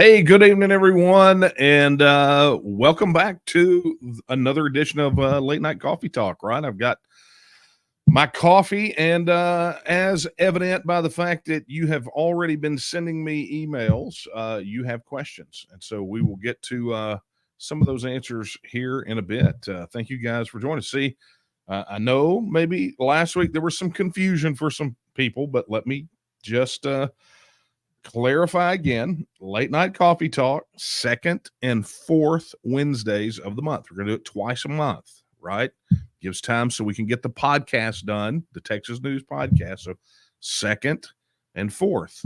Hey, good evening, everyone, and welcome back to another edition of Late Night Coffee Talk. Right, I've got my coffee, and as evident by the fact that you have already been sending me emails, you have questions, and so we will get to some of those answers here in a bit. Thank you guys for joining us. See, I know maybe last week there was some confusion for some people, but let me just clarify again. Late Night Coffee Talk, second and fourth Wednesdays of the month. We're going to do it twice a month, right? Gives time so we can get the podcast done, the Texas News podcast. So second and fourth.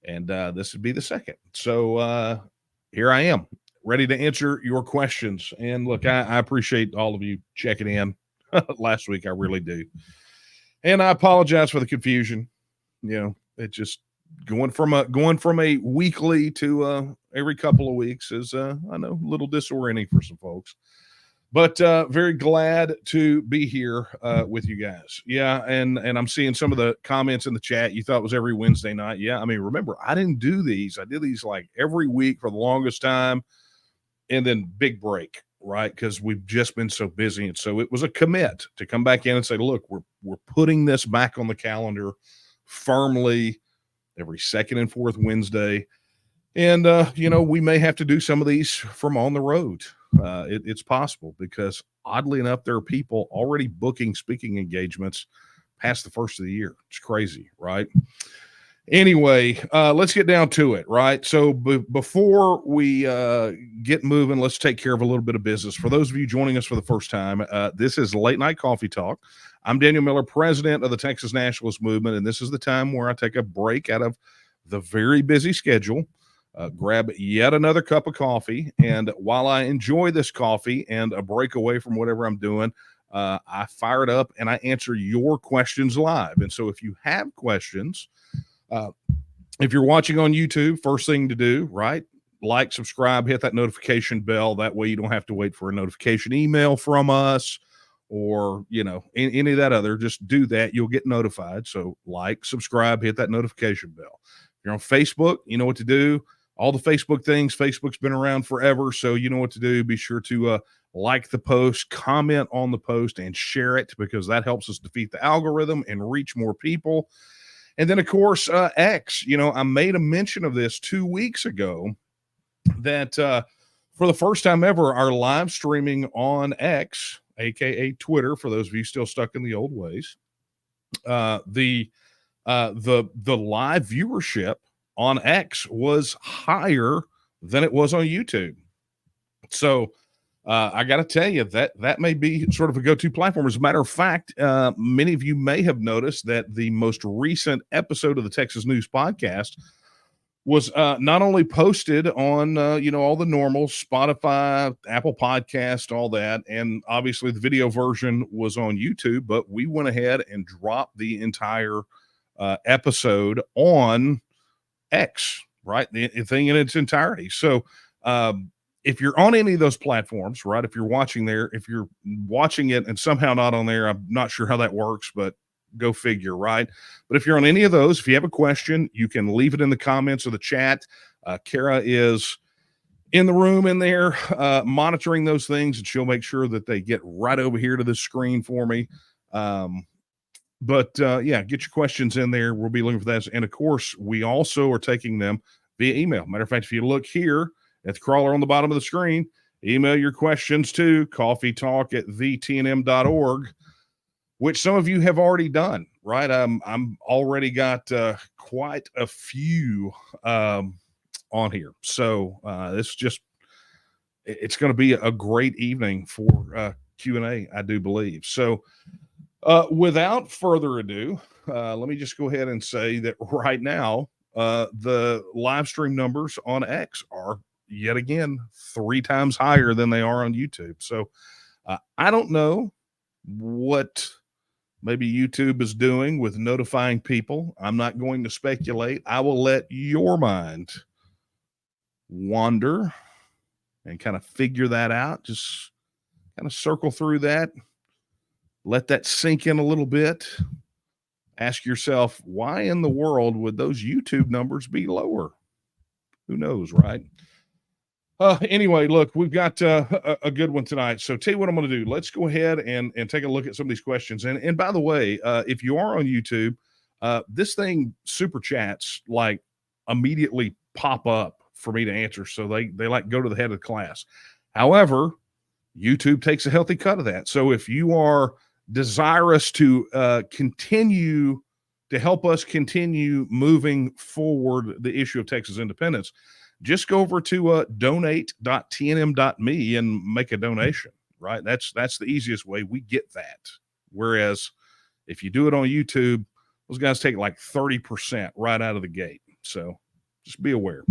And this would be the second. So here I am, ready to answer your questions. And look, I appreciate all of you checking in last week. I really do. And I apologize for the confusion. You know, it just going from a weekly to every couple of weeks is I know a little disorienting for some folks, but very glad to be here with you guys. Yeah, and I'm seeing some of the comments in the chat. You thought it was every Wednesday night. Yeah, I mean, remember, I didn't do these. I did these like every week for the longest time, and then big break, right? Because we've just been so busy, and so it was a commit to come back in and say, look, we're putting this back on the calendar firmly every second and fourth Wednesday. And, we may have to do some of these from on the road. It's possible because oddly enough, there are people already booking speaking engagements past the first of the year. It's crazy, right? Anyway, let's get down to it, right? So before we get moving, let's take care of a little bit of business. For those of you joining us for the first time, this is Late Night Coffee Talk. I'm Daniel Miller, president of the Texas Nationalist movement, and this is the time where I take a break out of the very busy schedule, grab yet another cup of coffee, and while I enjoy this coffee and a break away from whatever I'm doing, I fire it up and I answer your questions live. And so if you have questions, if you're watching on YouTube, first thing to do, right? Like, subscribe, hit that notification bell. That way you don't have to wait for a notification email from us or, any of that other. Just do that. You'll get notified. So like, subscribe, hit that notification bell. If you're on Facebook, you know what to do. All the Facebook things. Facebook's been around forever, so you know what to do. Be sure to like the post, comment on the post, and share it because that helps us defeat the algorithm and reach more people. And then, of course, X, I made a mention of this 2 weeks ago that for the first time ever, our live streaming on X, aka Twitter, for those of you still stuck in the old ways, the live viewership on X was higher than it was on YouTube. So I got to tell you that may be sort of a go-to platform. As a matter of fact, many of you may have noticed that the most recent episode of the Texas News podcast was not only posted on, all the normal Spotify, Apple Podcast, all that, and obviously the video version was on YouTube, but we went ahead and dropped the entire episode on X, right? The thing in its entirety. So, if you're on any of those platforms, right, if you're watching there, if you're watching it and somehow not on there, I'm not sure how that works, but go figure, right? But if you're on any of those, if you have a question, you can leave it in the comments or the chat. Kara is in the room in there monitoring those things, and she'll make sure that they get right over here to the screen for me. But get your questions in there. We'll be looking for that. And of course, we also are taking them via email. Matter of fact, if you look here at the crawler on the bottom of the screen, email your questions to coffeetalk@vtnm.org, which some of you have already done, right? I'm already got quite a few on here. So it's going to be a great evening for Q&A, I do believe. So without further ado, let me just go ahead and say that right now, the live stream numbers on X are yet again 3 times higher than they are on YouTube. So I don't know what maybe YouTube is doing with notifying people. I'm not going to speculate. I will let your mind wander and kind of figure that out. Just kind of circle through that. Let that sink in a little bit. Ask yourself, why in the world would those YouTube numbers be lower? Who knows, right? Anyway, look, we've got a good one tonight. So tell you what I'm going to do. Let's go ahead and take a look at some of these questions. And by the way, if you are on YouTube, this thing super chats like immediately pop up for me to answer. So they like go to the head of the class. However, YouTube takes a healthy cut of that. So if you are desirous to continue to help us continue moving forward the issue of Texas independence, just go over to donate.tnm.me and make a donation, right? That's the easiest way. We get that. Whereas if you do it on YouTube, those guys take like 30% right out of the gate. So just be aware.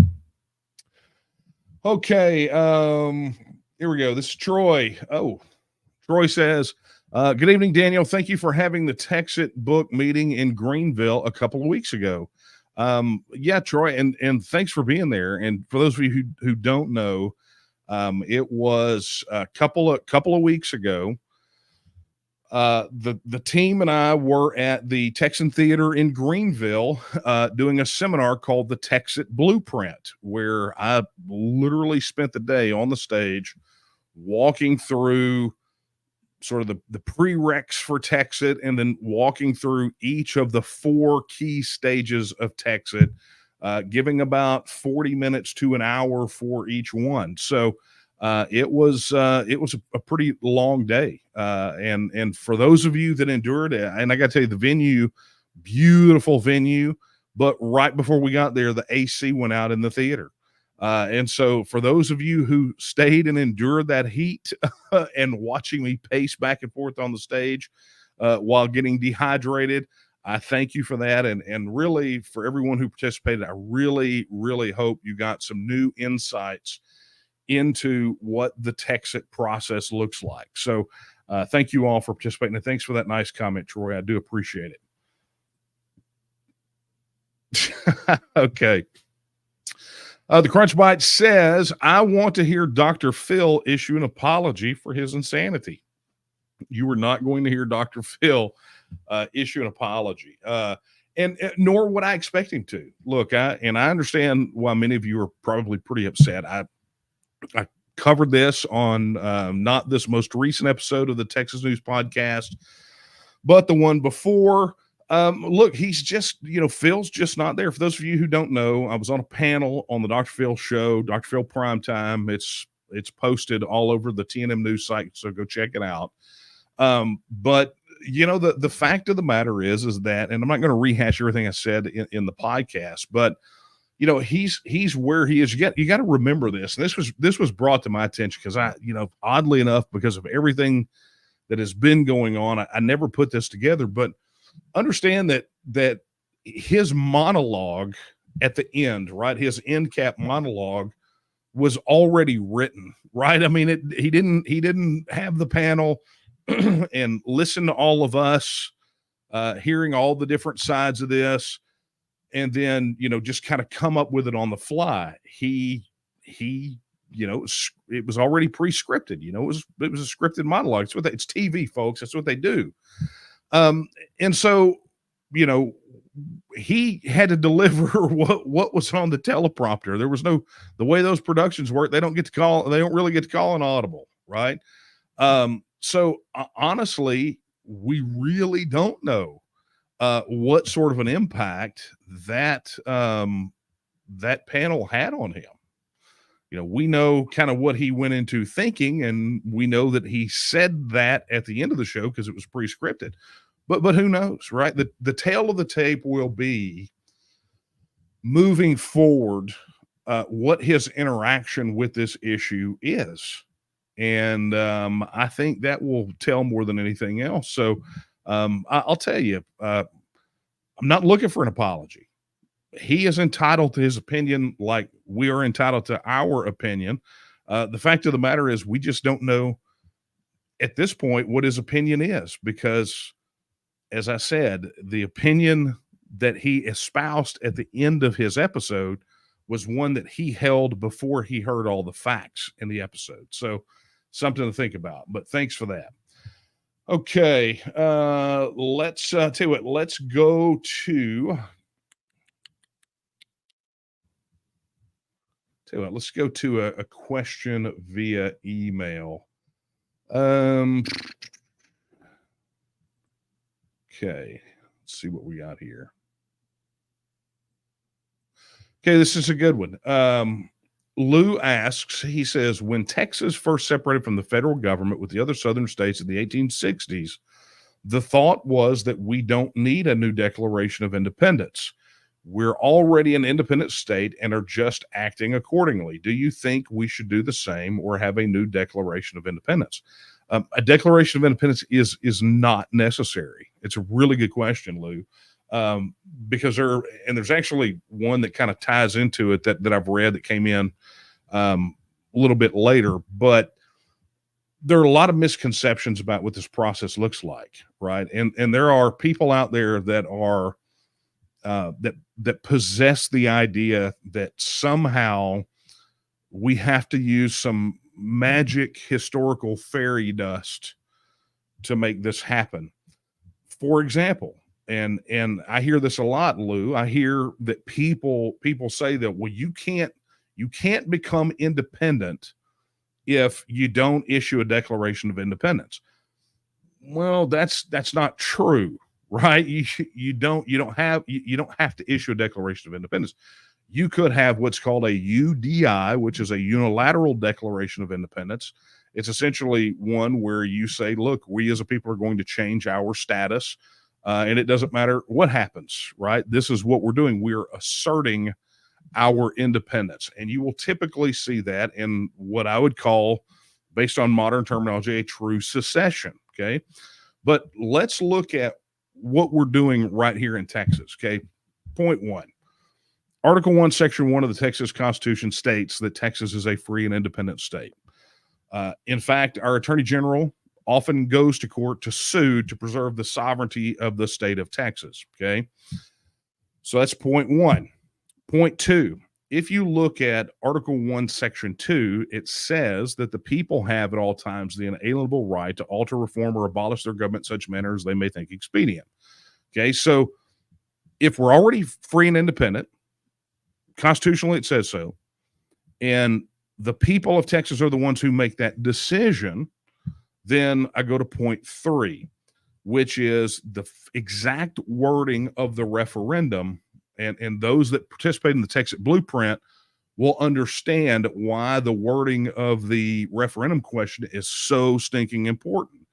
Okay. Here we go. This is Troy. Oh, Troy says, good evening, Daniel. Thank you for having the Texit book meeting in Greenville a couple of weeks ago. Yeah, Troy, and thanks for being there. And for those of you who don't know, it was a couple of weeks ago. The team and I were at the Texan Theater in Greenville, doing a seminar called the Texit Blueprint, where I literally spent the day on the stage walking through sort of the prereqs for Texit, and then walking through each of the 4 key stages of Texit, giving about 40 minutes to an hour for each one. So it was a pretty long day. And for those of you that endured it, and I got to tell you, the venue, beautiful venue, but right before we got there, the AC went out in the theater. And so for those of you who stayed and endured that heat and watching me pace back and forth on the stage while getting dehydrated, I thank you for that. And really, for everyone who participated, I really, really hope you got some new insights into what the Texit process looks like. So thank you all for participating. And thanks for that nice comment, Troy. I do appreciate it. Okay. The Crunch Bite says, I want to hear Dr. Phil issue an apology for his insanity. You are not going to hear Dr. Phil issue an apology. And nor would I expect him to. Look, I understand why many of you are probably pretty upset. I covered this on not this most recent episode of the Texas News Podcast, but the one before. Look, he's just, Phil's just not there. For those of you who don't know, I was on a panel on the Dr. Phil show, Dr. Phil Primetime. It's posted all over the TNM news site, so go check it out. But the fact of the matter is that, and I'm not going to rehash everything I said in the podcast, but he's where he is. You got to remember this. And this was brought to my attention because oddly enough, because of everything that has been going on, I never put this together, but understand that his monologue at the end, right? His end cap monologue was already written, right? I mean, he didn't have the panel and listen to all of us, hearing all the different sides of this, and then, just kind of come up with it on the fly. He it was already pre-scripted, it was a scripted monologue. It's TV, folks. That's what they do. And so, he had to deliver what was on the teleprompter. There was the way those productions work, they don't really get to call an audible, right? So honestly, we really don't know what sort of an impact that panel had on him. We know kind of what he went into thinking, and we know that he said that at the end of the show because it was pre-scripted. But who knows, right? The tail of the tape will be moving forward what his interaction with this issue is. And I think that will tell more than anything else. So I'll tell you, I'm not looking for an apology. He is entitled to his opinion like we are entitled to our opinion. The fact of the matter is we just don't know at this point what his opinion is, because, as I said, the opinion that he espoused at the end of his episode was one that he held before he heard all the facts in the episode. So something to think about, but thanks for that. Okay. Let's tell you what, let's go to Tell you what, let's go to a question via email. Okay, let's see what we got here. Okay, this is a good one. Lou asks, he says, when Texas first separated from the federal government with the other southern states in the 1860s, the thought was that we don't need a new Declaration of Independence. We're already an independent state and are just acting accordingly. Do you think we should do the same or have a new Declaration of Independence? A Declaration of Independence is not necessary. It's a really good question, Lou, because there's actually one that kind of ties into it that I've read that came in a little bit later, but there are a lot of misconceptions about what this process looks like, right? And there are people out there that are that possess the idea that somehow we have to use some magic historical fairy dust to make this happen. For example, and I hear this a lot, Lou. I hear that people say that, well, you can't become independent if you don't issue a Declaration of Independence. Well, that's not true, right? You don't have to issue a Declaration of Independence. You could have what's called a UDI, which is a unilateral Declaration of Independence. It's essentially one where you say, look, we as a people are going to change our status, and it doesn't matter what happens, right? This is what we're doing. We're asserting our independence. And you will typically see that in what I would call, based on modern terminology, a true secession, okay? But let's look at what we're doing right here in Texas, okay? Point one. Article 1, Section 1 of the Texas Constitution states that Texas is a free and independent state. In fact, our Attorney General often goes to court to sue to preserve the sovereignty of the state of Texas, okay? So that's point one. Point two, if you look at Article 1, Section 2, it says that the people have at all times the inalienable right to alter, reform, or abolish their government in such manner as they may think expedient. Okay, so if we're already free and independent, constitutionally it says so, and the people of Texas are the ones who make that decision, then I go to point three, which is the exact wording of the referendum. And those that participate in the Texas Blueprint will understand why the wording of the referendum question is so stinking important.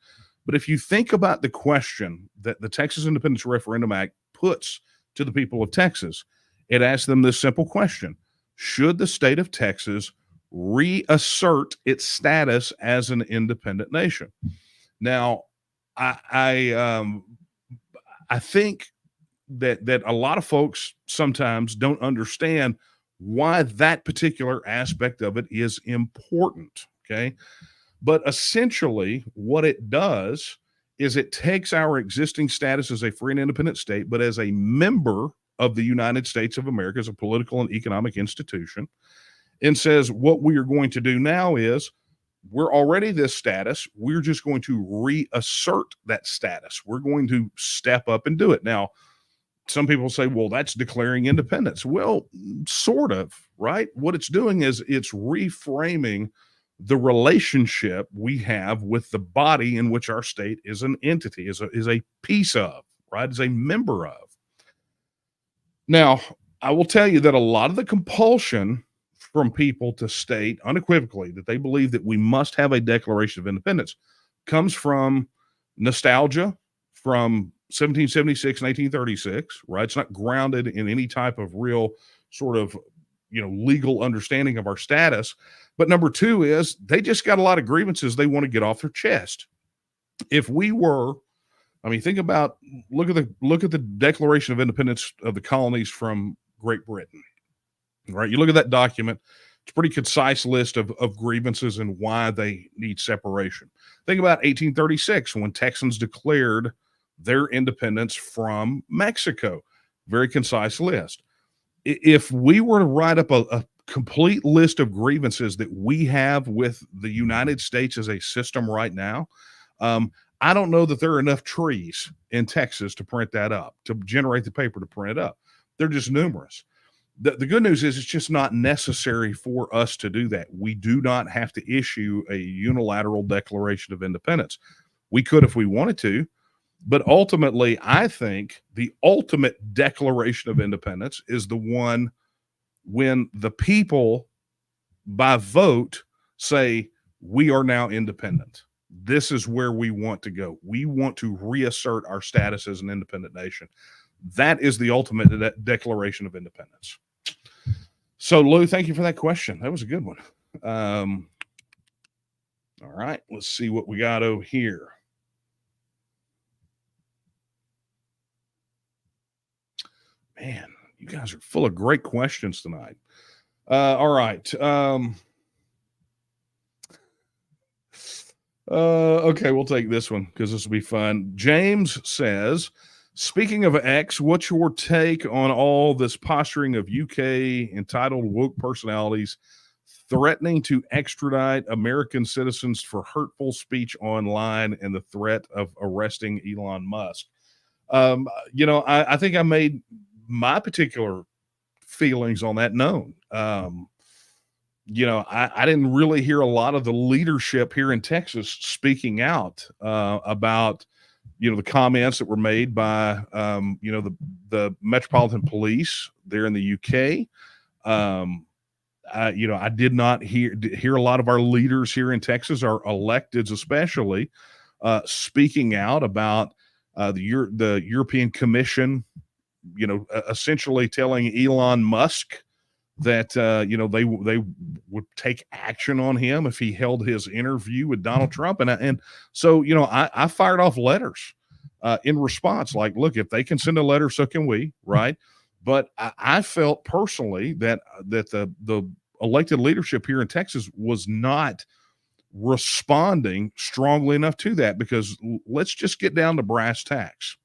But if you think about the question that the Texas Independence Referendum Act puts to the people of Texas, it asks them this simple question: should the state of Texas reassert its status as an independent nation? Now, I think that a lot of folks sometimes don't understand why that particular aspect of it is important, okay? But essentially what it does is it takes our existing status as a free and independent state, but as a member of the United States of America as a political and economic institution, and says what we are going to do now is we're already this status. We're just going to reassert that status. We're going to step up and do it. Now, some people say, well, that's declaring independence. Well, sort of, right? What it's doing is it's reframing the relationship we have with the body in which our state is an entity, is a piece of, right? Is a member of. Now, I will tell you that a lot of the compulsion from people to state unequivocally that they believe that we must have a Declaration of Independence comes from nostalgia, from 1776 and 1836, right? It's not grounded in any type of real sort of, legal understanding of our status. But number two is they just got a lot of grievances they want to get off their chest. If we were, think about, look at the Declaration of Independence of the colonies from Great Britain, right? You look at that document, it's a pretty concise list of grievances and why they need separation. Think about 1836 when Texans declared their independence from Mexico. Very concise list. If we were to write up a complete list of grievances that we have with the United States as a system right now, I don't know that there are enough trees in Texas to print that up, to generate the paper to print it up. They're just numerous. The good news is it's just not necessary for us to do that. We do not have to issue a unilateral declaration of independence. We could if we wanted to, but ultimately, I think the ultimate declaration of independence is the one when the people by vote say, we are now independent. This is where we want to go. We want to reassert our status as an independent nation. That is the ultimate declaration of independence. So, Lou, thank you for that question. That was a good one. All right, let's see what we got over here. Man, you guys are full of great questions tonight. All right. Okay, we'll take this one because this will be fun. James says, speaking of X, what's your take on all this posturing of UK entitled woke personalities threatening to extradite American citizens for hurtful speech online and the threat of arresting Elon Musk? I think I made my particular feelings on that known. I didn't really hear a lot of the leadership here in Texas speaking out about, the comments that were made by, the Metropolitan Police there in the UK. I did not hear a lot of our leaders here in Texas, our electeds especially, speaking out about the European Commission, essentially telling Elon Musk that they would take action on him if he held his interview with Donald Trump, and so I fired off letters in response, like, look, if they can send a letter, so can we, right? But I felt personally that the elected leadership here in Texas was not responding strongly enough to that, because let's just get down to brass tacks.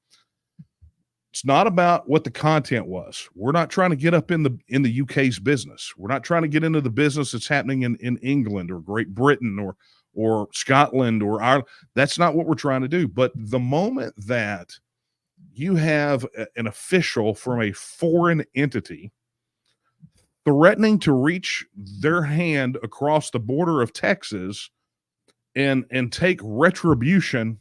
It's not about what the content was. We're not trying to get up in the UK's business. We're not trying to get into the business that's happening in England or Great Britain or Scotland or Ireland. That's not what we're trying to do. But the moment that you have an official from a foreign entity threatening to reach their hand across the border of Texas and take retribution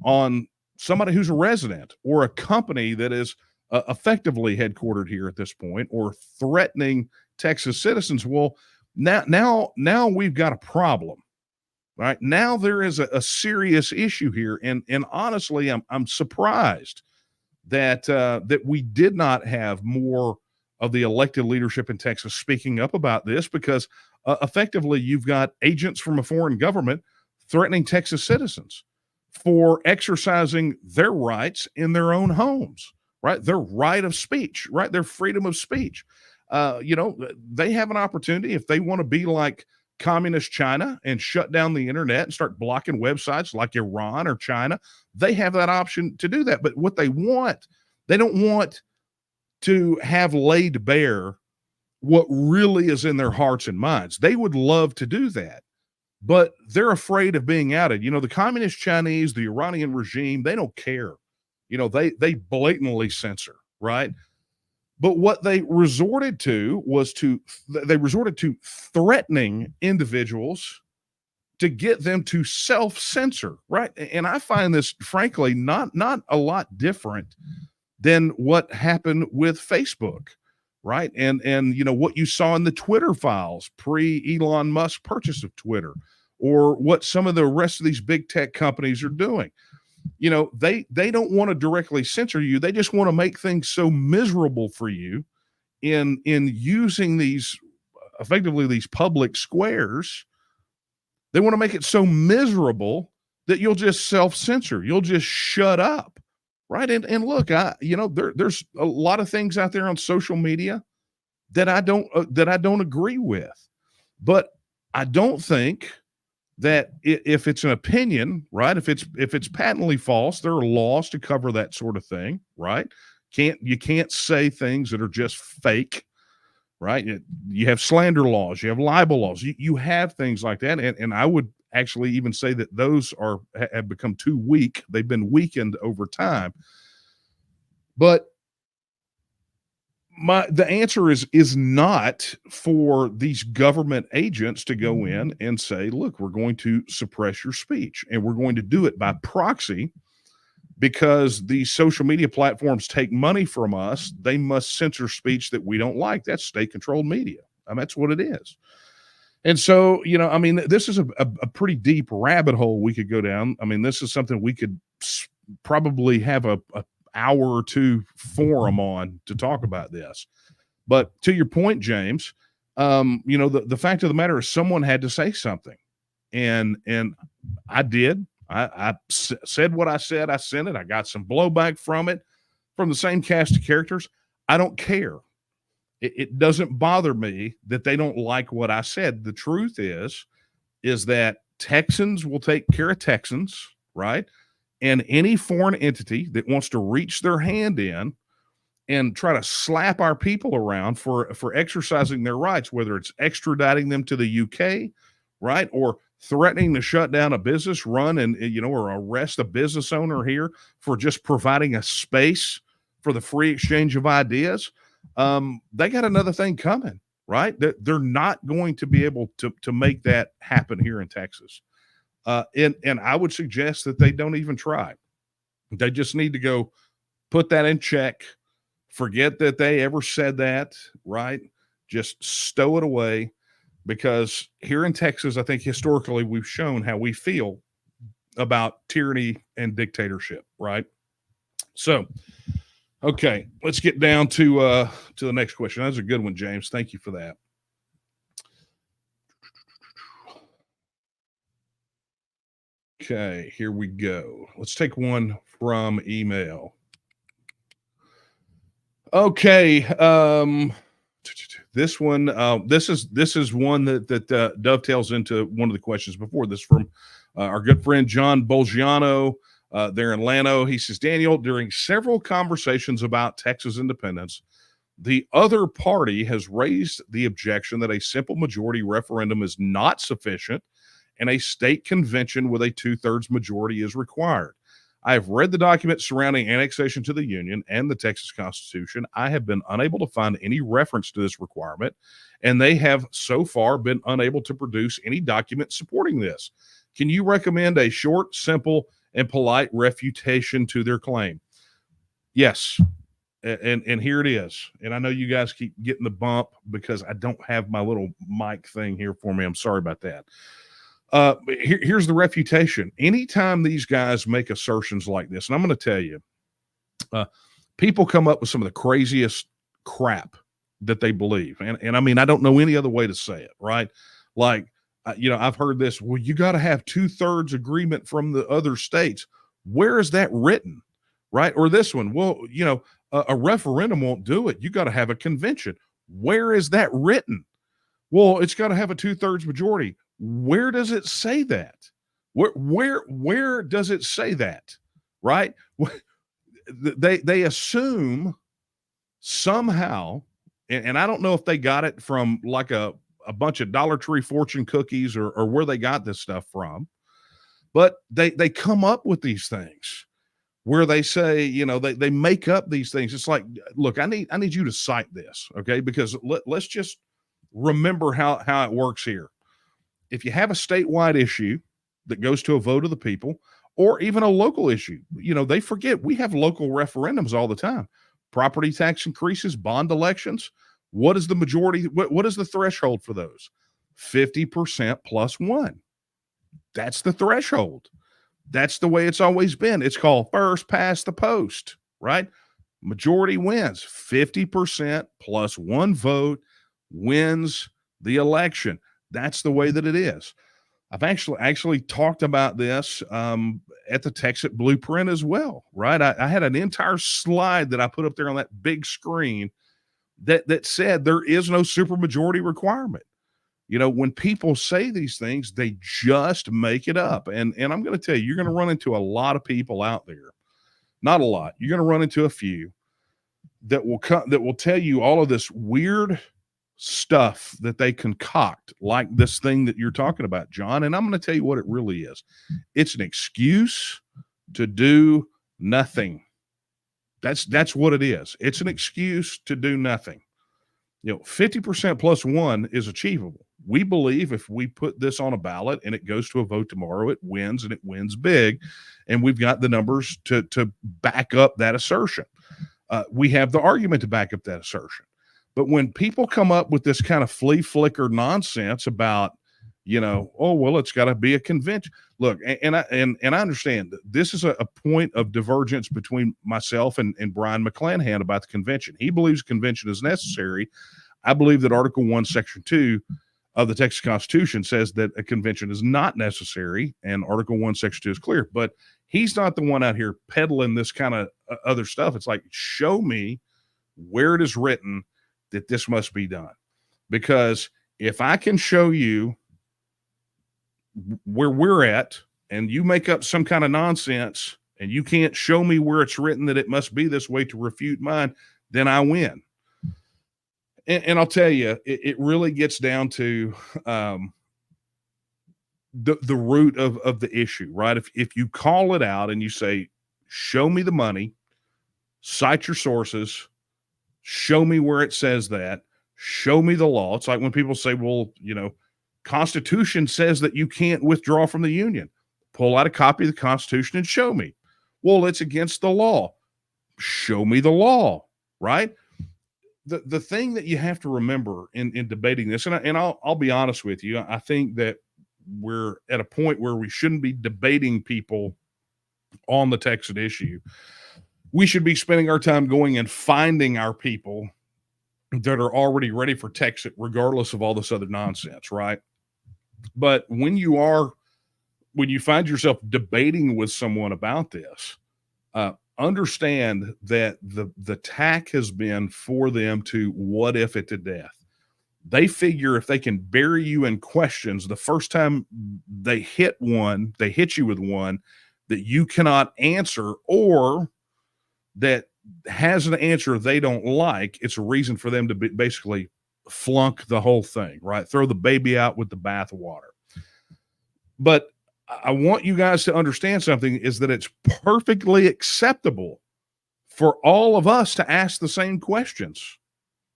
on somebody who's a resident or a company that is effectively headquartered here at this point, or threatening Texas citizens, well, now we've got a problem, right? Now there is a serious issue here, and honestly, I'm surprised that we did not have more of the elected leadership in Texas speaking up about this, because effectively you've got agents from a foreign government threatening Texas citizens for exercising their rights in their own homes, right? Their right of speech, right? Their freedom of speech. They have an opportunity if they want to be like communist China and shut down the internet and start blocking websites like Iran or China. They have that option to do that. But what they don't want to have laid bare what really is in their hearts and minds. They would love to do that, but they're afraid of being outed. The communist Chinese, the Iranian regime, they don't care. They blatantly censor, right? But what they resorted to was threatening individuals to get them to self-censor, right? And I find this, frankly, not a lot different than what happened with Facebook, right? And what you saw in the Twitter files pre-Elon Musk purchase of Twitter, or what some of the rest of these big tech companies are doing. They don't want to directly censor you. They just want to make things so miserable for you in using these public squares. They want to make it so miserable that you'll just self-censor. You'll just shut up, right? And look, there's a lot of things out there on social media that I don't agree with, but I don't think that if it's an opinion, right? If it's patently false, there are laws to cover that sort of thing, right? You can't say things that are just fake, right? You have slander laws, you have libel laws, you have things like that, and I would actually even say that those have become too weak. They've been weakened over time. But The answer is not for these government agents to go in and say, look, we're going to suppress your speech, and we're going to do it by proxy because these social media platforms take money from us. They must censor speech that we don't like. That's state controlled media. I mean, that's what it is. And so, I mean, this is a pretty deep rabbit hole we could go down. I mean, this is something we could probably have a hour or two forum on to talk about this. But to your point, James, the fact of the matter is someone had to say something, and I did. I said what I said. I sent it. I got some blowback from it, from the same cast of characters. I don't care. It doesn't bother me that they don't like what I said. The truth is that Texans will take care of Texans, right? And any foreign entity that wants to reach their hand in and try to slap our people around for exercising their rights, whether it's extraditing them to the UK, right, or threatening to shut down a business, run and or arrest a business owner here for just providing a space for the free exchange of ideas, they got another thing coming, right? They're not going to be able to make that happen here in Texas. And I would suggest that they don't even try. They just need to go put that in check. Forget that they ever said that, right? Just stow it away, because here in Texas, I think historically we've shown how we feel about tyranny and dictatorship, right? So, okay, let's get down to the next question. That's a good one, James. Thank you for that. Okay, here we go. Let's take one from email. Okay, this one, this is one that dovetails into one of the questions before this, from our good friend John Bolgiano there in Llano. He says, Daniel, during several conversations about Texas independence, the other party has raised the objection that a simple majority referendum is not sufficient and a state convention with a 2/3 majority is required. I have read the documents surrounding annexation to the Union and the Texas Constitution. I have been unable to find any reference to this requirement, and they have so far been unable to produce any document supporting this. Can you recommend a short, simple, and polite refutation to their claim? Yes. And here it is. And I know you guys keep getting the bump because I don't have my little mic thing here for me. I'm sorry about that. Here's the refutation. Anytime these guys make assertions like this, and I'm going to tell you, people come up with some of the craziest crap that they believe. And I mean, I don't know any other way to say it, right? Like, I've heard this, well, you got to have 2/3 agreement from the other states. Where is that written, right? Or this one, well, a referendum won't do it. You got to have a convention. Where is that written? Well, it's got to have a 2/3 majority. Where does it say that? Where does it say that? Right? They assume somehow, and I don't know if they got it from like a bunch of Dollar Tree fortune cookies or where they got this stuff from, but they come up with these things where they say, they make up these things. It's like, look, I need you to cite this, okay? Because let's just remember how it works here. If you have a statewide issue that goes to a vote of the people, or even a local issue, they forget we have local referendums all the time. Property tax increases, bond elections. What is the majority? What is the threshold for those? 50% plus one. That's the threshold. That's the way it's always been. It's called first past the post, right? Majority wins. 50% plus one vote wins the election. That's the way that it is. I've actually talked about this at the Texas Blueprint as well, right? I had an entire slide that I put up there on that big screen that said there is no supermajority requirement. When people say these things, they just make it up. And I'm going to tell you, you're going to run into a lot of people out there. Not a lot. You're going to run into a few that will tell you all of this weird stuff that they concoct, like this thing that you're talking about, John. And I'm going to tell you what it really is. It's an excuse to do nothing. That's what it is. It's an excuse to do nothing. 50% plus one is achievable. We believe if we put this on a ballot and it goes to a vote tomorrow, it wins, and it wins big. And we've got the numbers to back up that assertion. We have the argument to back up that assertion. But when people come up with this kind of flea flicker nonsense about, oh, well, it's got to be a convention. Look, and I understand that this is a point of divergence between myself and Brian McClanahan about the convention. He believes convention is necessary. I believe that Article 1, Section 2 of the Texas Constitution says that a convention is not necessary, and Article 1, Section 2 is clear. But he's not the one out here peddling this kind of other stuff. It's like, show me where it is written that this must be done. Because if I can show you where we're at and you make up some kind of nonsense and you can't show me where it's written that it must be this way to refute mine, then I win. And I'll tell you, it really gets down to the root of the issue, right? If you call it out and you say, show me the money, cite your sources, show me where it says that, show me the law. It's like when people say, well, Constitution says that you can't withdraw from the Union. Pull out a copy of the Constitution and show me. Well, it's against the law. Show me the law, right? The thing that you have to remember in debating this, and I'll be honest with you, I think that we're at a point where we shouldn't be debating people on the Texan issue. We should be spending our time going and finding our people that are already ready for Texas, regardless of all this other nonsense, right? But when you find yourself debating with someone about this, understand that the tack has been for them to what if it to death. They figure if they can bury you in questions, the first time they hit you with one that you cannot answer, or that has an answer they don't like, it's a reason for them to basically flunk the whole thing, right? Throw the baby out with the bathwater. But I want you guys to understand something, is that it's perfectly acceptable for all of us to ask the same questions,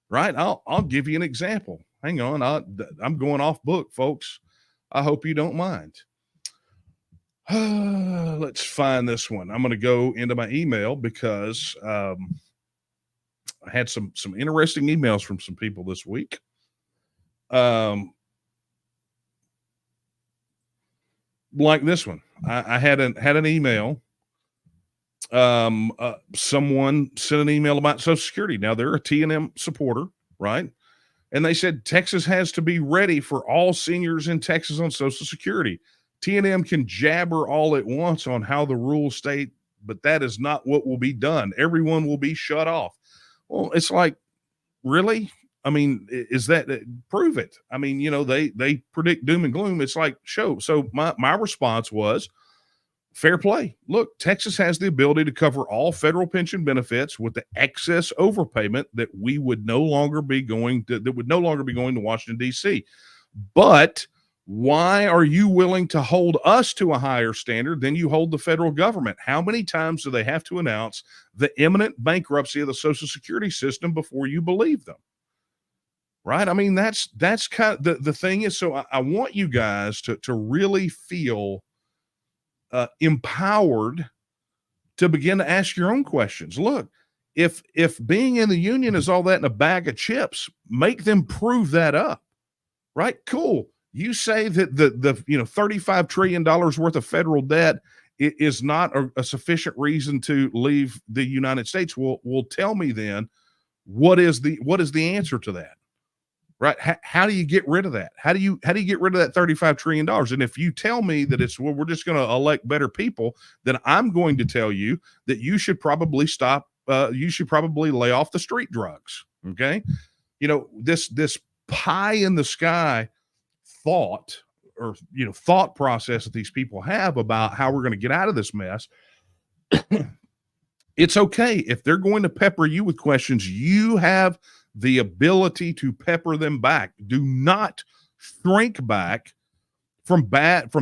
right? I'll give you an example. Hang on. I'm going off book, folks. I hope you don't mind. Let's find this one. I'm going to go into my email because I had some interesting emails from some people this week. Like this one, I had an email. Someone sent an email about Social Security. Now they're a T&M supporter, right? And they said Texas has to be ready for all seniors in Texas on Social Security. T&M can jabber all it wants on how the rules state, but that is not what will be done. Everyone will be shut off. Well, it's like, really? I mean, is that prove it? I mean, they predict doom and gloom. It's like, show. So my response was, fair play. Look, Texas has the ability to cover all federal pension benefits with the excess overpayment that would no longer be going to Washington, D.C. But why are you willing to hold us to a higher standard than you hold the federal government? How many times do they have to announce the imminent bankruptcy of the Social Security system before you believe them? Right? I mean, that's kind of the thing is, so I want you guys to really feel empowered to begin to ask your own questions. Look, if being in the union is all that in a bag of chips, make them prove that up, right? Cool. You say that the $35 trillion worth of federal debt is not a sufficient reason to leave the United States. Well, tell me then, what is the answer to that? Right? How do you get rid of that? How do you get rid of that $35 trillion? And if you tell me that it's, well, we're just going to elect better people, then I'm going to tell you that you should probably lay off the street drugs. Okay. This pie in the sky thought process that these people have about how we're going to get out of this mess. It's okay. If they're going to pepper you with questions, you have the ability to pepper them back. Do not shrink back from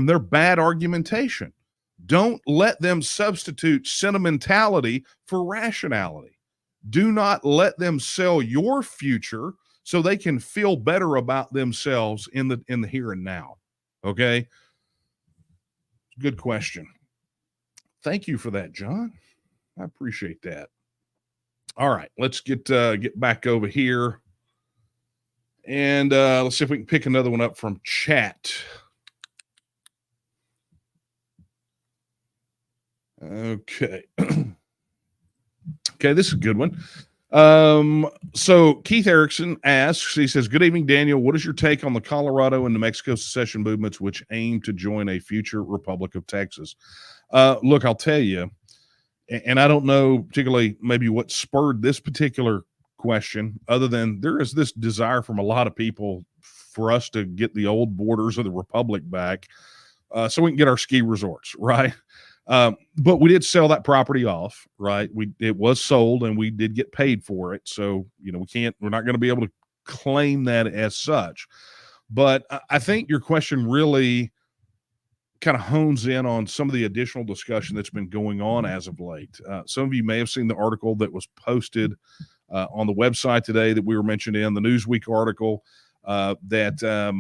their bad argumentation. Don't let them substitute sentimentality for rationality. Do not let them sell your future so they can feel better about themselves in the here and now. Okay? Good question. Thank you for that, John. I appreciate that. All right, let's get back over here. And let's see if we can pick another one up from chat. Okay. Okay, this is a good one. So Keith Erickson asks, he says, good evening, Daniel. What is your take on the Colorado and New Mexico secession movements which aim to join a future Republic of Texas? Look, I'll tell you, and I don't know particularly maybe what spurred this particular question, other than there is this desire from a lot of people for us to get the old borders of the Republic back so we can get our ski resorts, right? But we did sell that property off, right? It was sold and we did get paid for it. So, we're not going to be able to claim that as such. But I think your question really kind of hones in on some of the additional discussion that's been going on as of late. Some of you may have seen the article that was posted on the website today that we were mentioned in, the Newsweek article that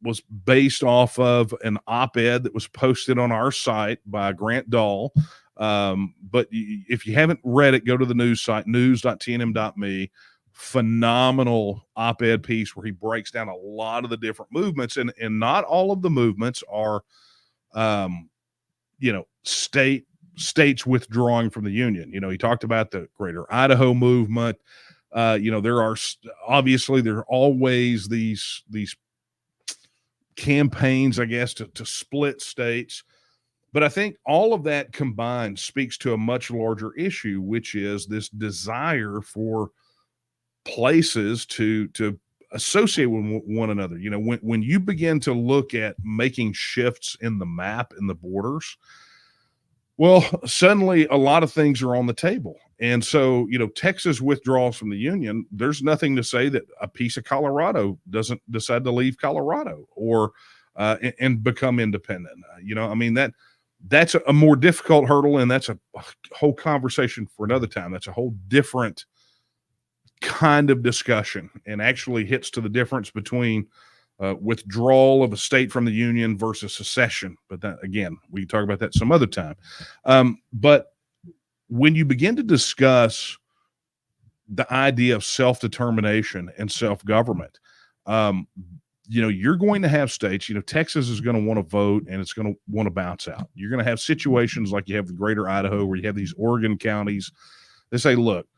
was based off of an op-ed that was posted on our site by Grant Dahl. But if you haven't read it, go to the news site, news.tnm.me. Phenomenal op-ed piece where he breaks down a lot of the different movements, and not all of the movements are, states withdrawing from the Union. He talked about the Greater Idaho movement. There are obviously there are always these campaigns, I guess, to split states. But I think all of that combined speaks to a much larger issue, which is this desire for places to associate with one another. When you begin to look at making shifts in the map and the borders, well, suddenly a lot of things are on the table. And so, Texas withdraws from the Union. There's nothing to say that a piece of Colorado doesn't decide to leave Colorado or and become independent. That's a more difficult hurdle, and that's a whole conversation for another time. That's a whole different kind of discussion, and actually hits to the difference between withdrawal of a state from the Union versus secession. But that, again, we can talk about that some other time. But when you begin to discuss the idea of self-determination and self-government, you're going to have states, Texas is going to want to vote and it's going to want to bounce out. You're going to have situations like you have the Greater Idaho where you have these Oregon counties. They say, look,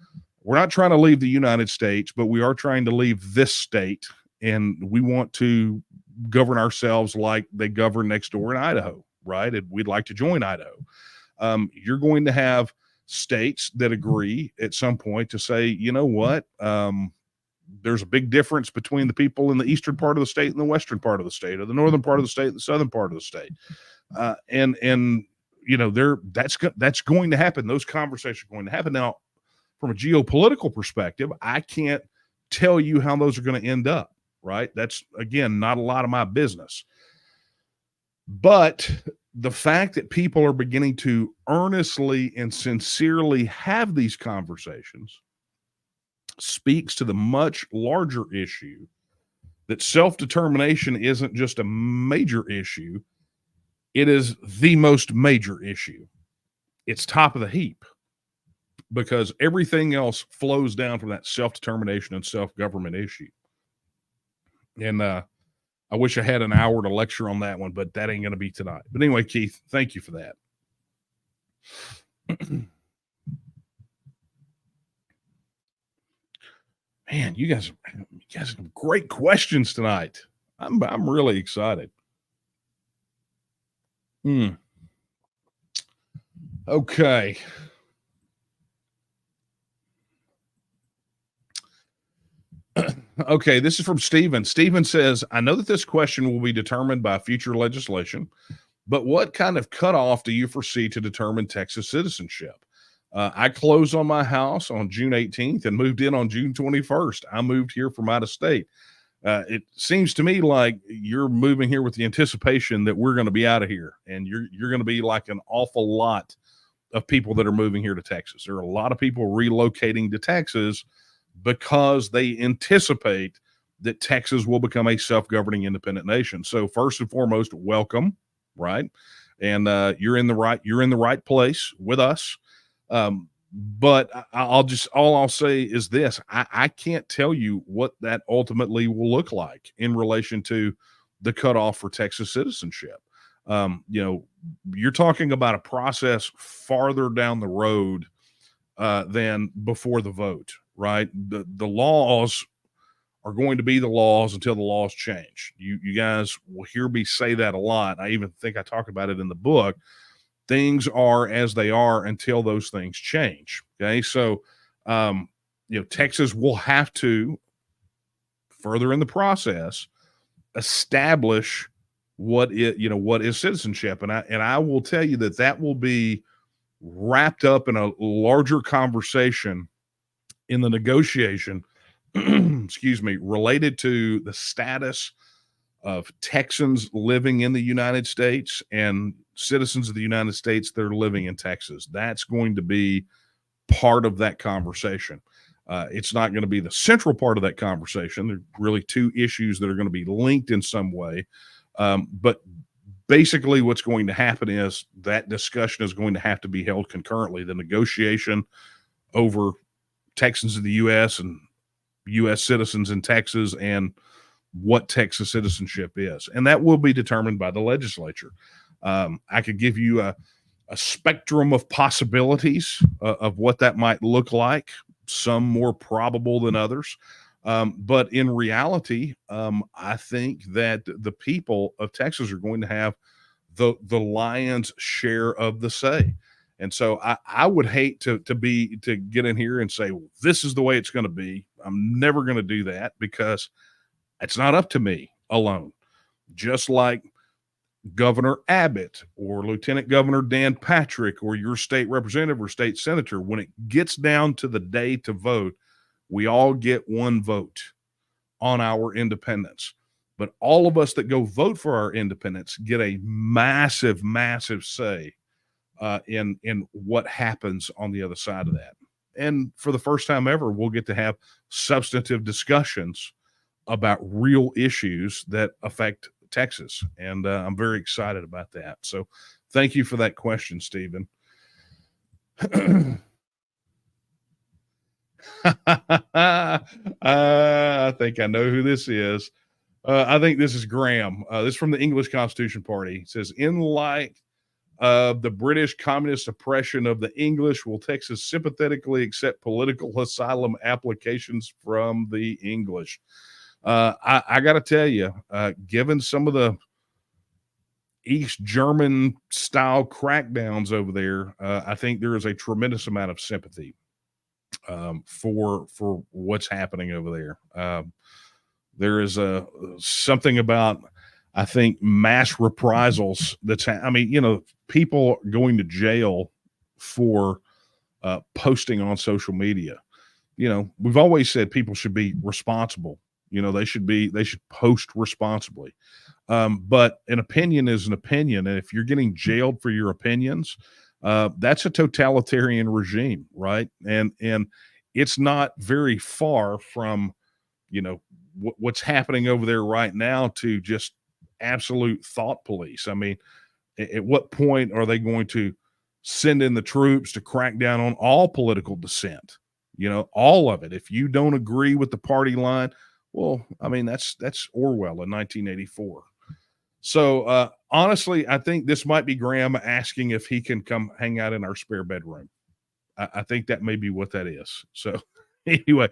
we're not trying to leave the United States, but we are trying to leave this state, and we want to govern ourselves like they govern next door in Idaho, right? And we'd like to join Idaho. You're going to have states that agree at some point to say, you know what, there's a big difference between the people in the eastern part of the state and the western part of the state, or the northern part of the state and the southern part of the state. That's going to happen. Those conversations are going to happen. Now, from a geopolitical perspective, I can't tell you how those are going to end up, right? That's, again, not a lot of my business. But the fact that people are beginning to earnestly and sincerely have these conversations speaks to the much larger issue that self-determination isn't just a major issue. It is the most major issue. It's top of the heap, because everything else flows down from that self-determination and self-government issue. And I wish I had an hour to lecture on that one, but that ain't going to be tonight. But anyway, Keith, thank you for that. Man, you guys have great questions tonight. I'm really excited. Okay. Okay, this is from Steven. Steven says, I know that this question will be determined by future legislation, but what kind of cutoff do you foresee to determine Texas citizenship? I closed on my house on June 18th and moved in on June 21st. I moved here from out of state. It seems to me like you're moving here with the anticipation that we're going to be out of here, and you're going to be like an awful lot of people that are moving here to Texas. There are a lot of people relocating to Texas because they anticipate that Texas will become a self-governing independent nation. So first and foremost, welcome, right? And you're in the right place with us. But all I'll say is this: I can't tell you what that ultimately will look like in relation to the cutoff for Texas citizenship. You're talking about a process farther down the road than before the vote, right? The laws are going to be the laws until the laws change. You guys will hear me say that a lot. I even think I talk about it in the book. Things are as they are until those things change. Okay. So, Texas will have to further in the process establish what is citizenship. And I will tell you that will be wrapped up in a larger conversation in the negotiation, excuse me, related to the status of Texans living in the United States and citizens of the United States that are living in Texas. That's going to be part of that conversation. It's not going to be the central part of that conversation. There are really two issues that are going to be linked in some way. But basically what's going to happen is that discussion is going to have to be held concurrently. The negotiation over Texans in the U.S. and U.S. citizens in Texas and what Texas citizenship is. And that will be determined by the legislature. I could give you a spectrum of possibilities of what that might look like, some more probable than others. But in reality, I think that the people of Texas are going to have the lion's share of the say. And so I would hate to get in here and say, well, this is the way it's going to be. I'm never going to do that because it's not up to me alone. Just like Governor Abbott or Lieutenant Governor Dan Patrick or your state representative or state senator, when it gets down to the day to vote, we all get one vote on our independence. But all of us that go vote for our independence get a massive, massive say in what happens on the other side of that. And for the first time ever, we'll get to have substantive discussions about real issues that affect Texas. And I'm very excited about that. So thank you for that question, Stephen. I think I know who this is. I think this is Graham. This is from the English Constitution Party. It says, in light of the British communist oppression of the English, will Texas sympathetically accept political asylum applications from the English? I got to tell you, given some of the East German style crackdowns over there, I think there is a tremendous amount of sympathy for what's happening over there. There is something about, I think, mass reprisals that's, people going to jail for posting on social media. We've always said people should be responsible. They should post responsibly. But an opinion is an opinion. And if you're getting jailed for your opinions, that's a totalitarian regime, right? And it's not very far from, what's happening over there right now to just absolute thought police. I mean, at what point are they going to send in the troops to crack down on all political dissent? All of it. If you don't agree with the party line, well, I mean, that's Orwell in 1984. So honestly, I think this might be Graham asking if he can come hang out in our spare bedroom. I think that may be what that is. So anyway,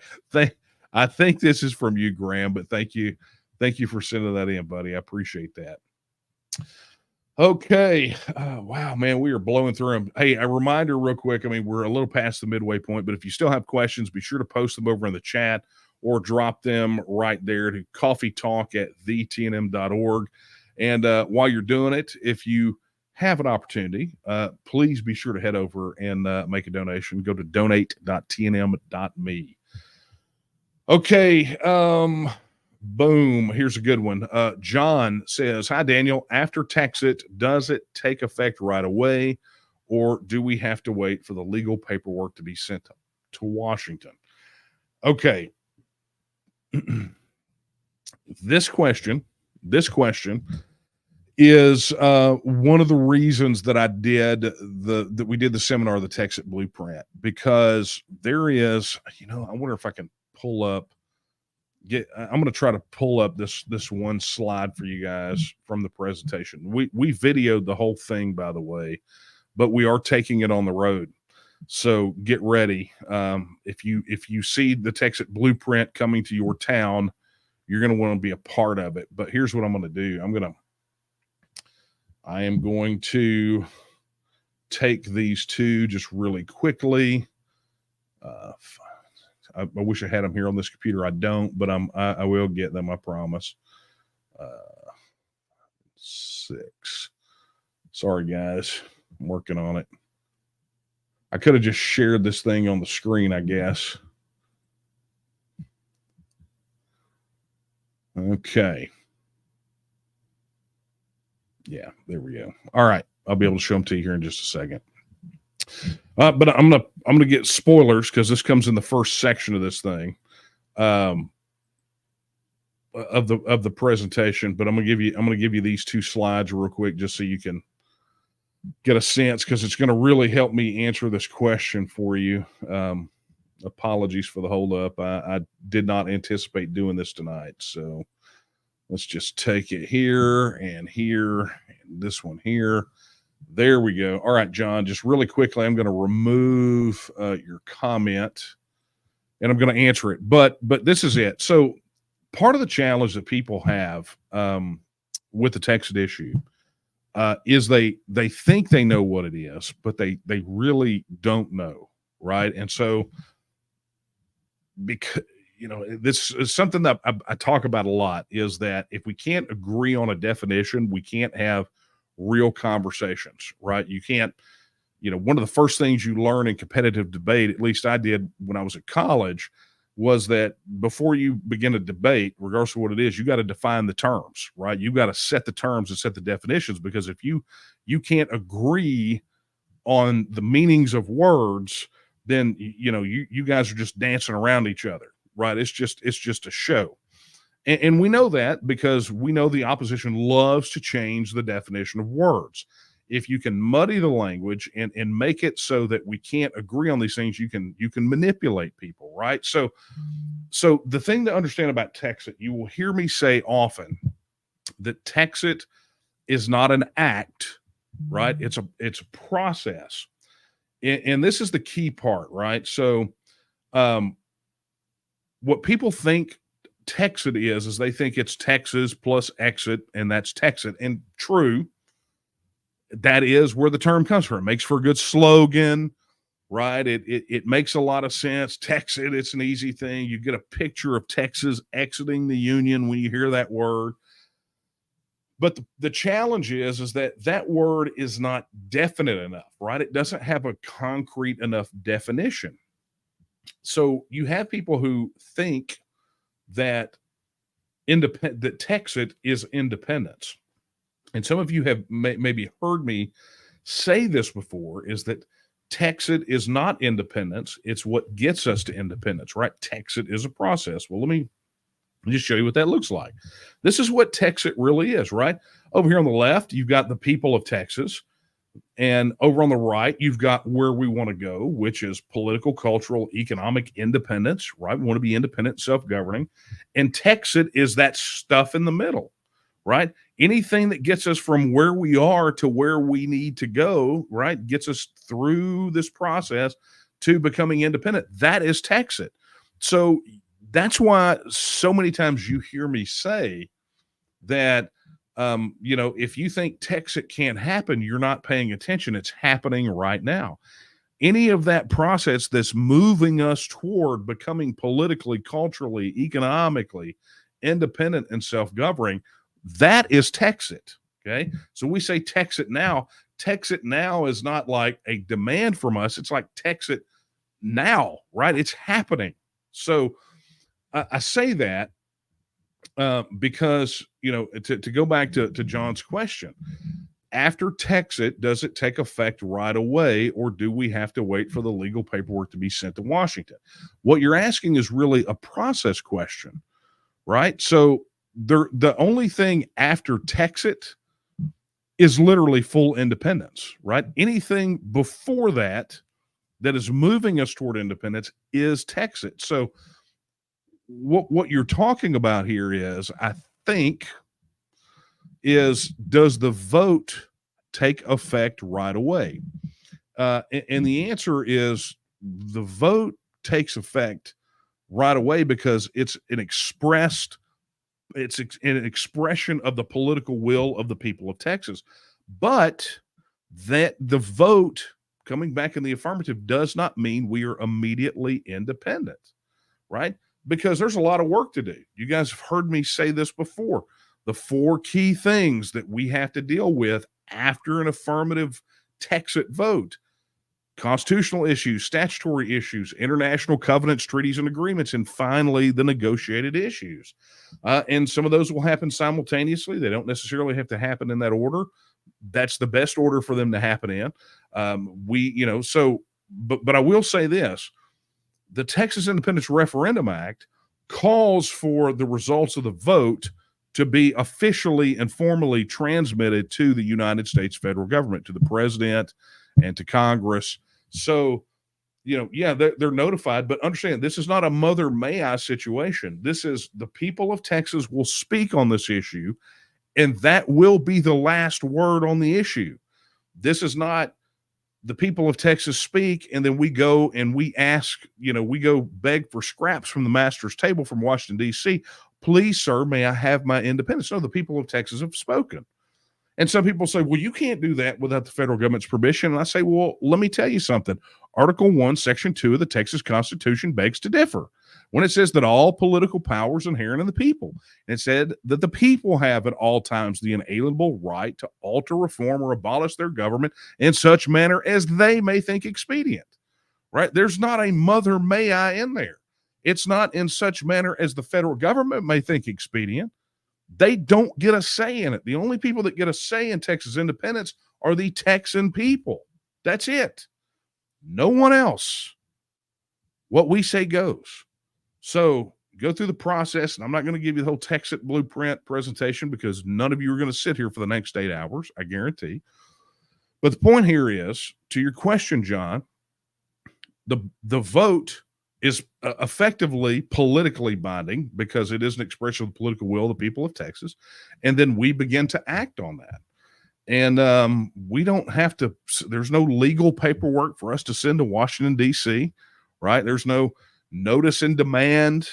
I think this is from you, Graham, but thank you for sending that in, buddy. I appreciate that. Okay. Wow, man, we are blowing through them. Hey, a reminder real quick. I mean, we're a little past the midway point, but if you still have questions, be sure to post them over in the chat or drop them right there to coffeetalk@thetnm.org. And while you're doing it, if you have an opportunity, please be sure to head over and make a donation. Go to donate.tnm.me. Okay. Boom. Here's a good one. John says, hi, Daniel. After Texit, does it take effect right away, or do we have to wait for the legal paperwork to be sent to Washington? Okay. This question is one of the reasons that we did the seminar, the Texit Blueprint, because there is, I wonder if I can pull up. I'm going to try to pull up this one slide for you guys from the presentation. We videoed the whole thing, by the way, but we are taking it on the road. So get ready. If you see the Texit Blueprint coming to your town, you're going to want to be a part of it. But here's what I'm going to do. I am going to take these two just really quickly. I wish I had them here on this computer. I don't, but I will get them. I promise. 6. Sorry, guys. I'm working on it. I could have just shared this thing on the screen, I guess. Okay. Yeah, there we go. All right. I'll be able to show them to you here in just a second. But I'm gonna get spoilers because this comes in the first section of this thing, of the presentation. But I'm gonna give you these two slides real quick just so you can get a sense, because it's going to really help me answer this question for you. Apologies for the hold up. I did not anticipate doing this tonight, so let's just take it here and here and this one here. There we go. All right, John, just really quickly, I'm going to remove your comment and I'm going to answer it. But this is it. So part of the challenge that people have with the Texas issue is they think they know what it is, but they really don't know, right? And so, because this is something that I talk about a lot, is that if we can't agree on a definition, we can't have real conversations, right? You can't, one of the first things you learn in competitive debate, at least I did when I was at college, was that before you begin a debate, regardless of what it is, you got to define the terms, right? You got to set the terms and set the definitions, because if you can't agree on the meanings of words, then you guys are just dancing around each other, right? It's just a show. And we know that because we know the opposition loves to change the definition of words. If you can muddy the language and make it so that we can't agree on these things, you can manipulate people, right? So the thing to understand about Texit, you will hear me say often that Texit is not an act, right? It's a process. And this is the key part, right? So what people think Texit is they think it's Texas plus exit, and that's Texit. And true, that is where the term comes from. It makes for a good slogan, right? It makes a lot of sense. Texit, it's an easy thing. You get a picture of Texas exiting the Union when you hear that word. But the challenge is that word is not definite enough, right? It doesn't have a concrete enough definition. So you have people who think that that Texit is independence. And some of you have maybe heard me say this before, is that Texit is not independence. It's what gets us to independence, right? Texit is a process. Well, let me just show you what that looks like. This is what Texit really is, right? Over here on the left, you've got the people of Texas. And over on the right, you've got where we want to go, which is political, cultural, economic independence, right? We want to be independent, self-governing. And Texit is that stuff in the middle, right? Anything that gets us from where we are to where we need to go, right? Gets us through this process to becoming independent. That is Texit. So that's why so many times you hear me say that, if you think Texit can't happen, you're not paying attention. It's happening right now. Any of that process that's moving us toward becoming politically, culturally, economically independent and self-governing, that is Texit. Okay. So we say Texit now. Texit now is not like a demand from us. It's like Texit now, right? It's happening. So I say that Because, to go back to John's question, after Texas, does it take effect right away, or do we have to wait for the legal paperwork to be sent to Washington? What you're asking is really a process question, right? So the only thing after Texas is literally full independence, right? Anything before that is moving us toward independence is Texas. So what you're talking about here is, I think, does the vote take effect right away? And the answer is the vote takes effect right away because it's an expression of the political will of the people of Texas. But that the vote coming back in the affirmative does not mean we are immediately independent, right? Because there's a lot of work to do. You guys have heard me say this before. The 4 key things that we have to deal with after an affirmative Texas vote: constitutional issues, statutory issues, international covenants, treaties, and agreements, and finally, the negotiated issues. And some of those will happen simultaneously. They don't necessarily have to happen in that order. That's the best order for them to happen in. But I will say this: the Texas Independence Referendum Act calls for the results of the vote to be officially and formally transmitted to the United States federal government, to the president and to Congress. So, they're notified, but understand, this is not a mother may I situation. This is the people of Texas will speak on this issue, and that will be the last word on the issue. This is not the people of Texas speak, and then we go and we ask, we go beg for scraps from the master's table from Washington, D.C. Please, sir, may I have my independence? No, the people of Texas have spoken. And some people say, well, you can't do that without the federal government's permission. And I say, well, let me tell you something. Article 1, Section 2 of the Texas Constitution begs to differ when it says that all political power is inherent in the people. And it said that the people have at all times the inalienable right to alter, reform, or abolish their government in such manner as they may think expedient, right? There's not a mother may I in there. It's not in such manner as the federal government may think expedient. They don't get a say in it. The only people that get a say in Texas independence are the Texan people. That's it. No one else. What we say goes. So go through the process, and I'm not going to give you the whole Texas blueprint presentation because none of you are going to sit here for the next 8 hours, I guarantee. But the point here is, to your question, John, the vote is effectively politically binding because it is an expression of the political will of the people of Texas. And then we begin to act on that. And we don't have to, there's no legal paperwork for us to send to Washington, D.C., right? There's no notice and demand,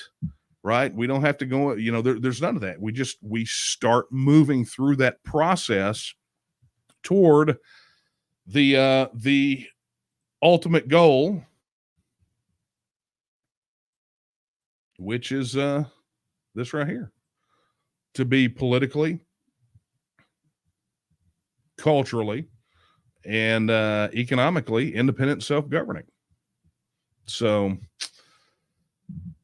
right? We don't have to go, there's none of that. We start moving through that process toward the ultimate goal, which is this right here: to be politically, culturally, and economically independent, self-governing. So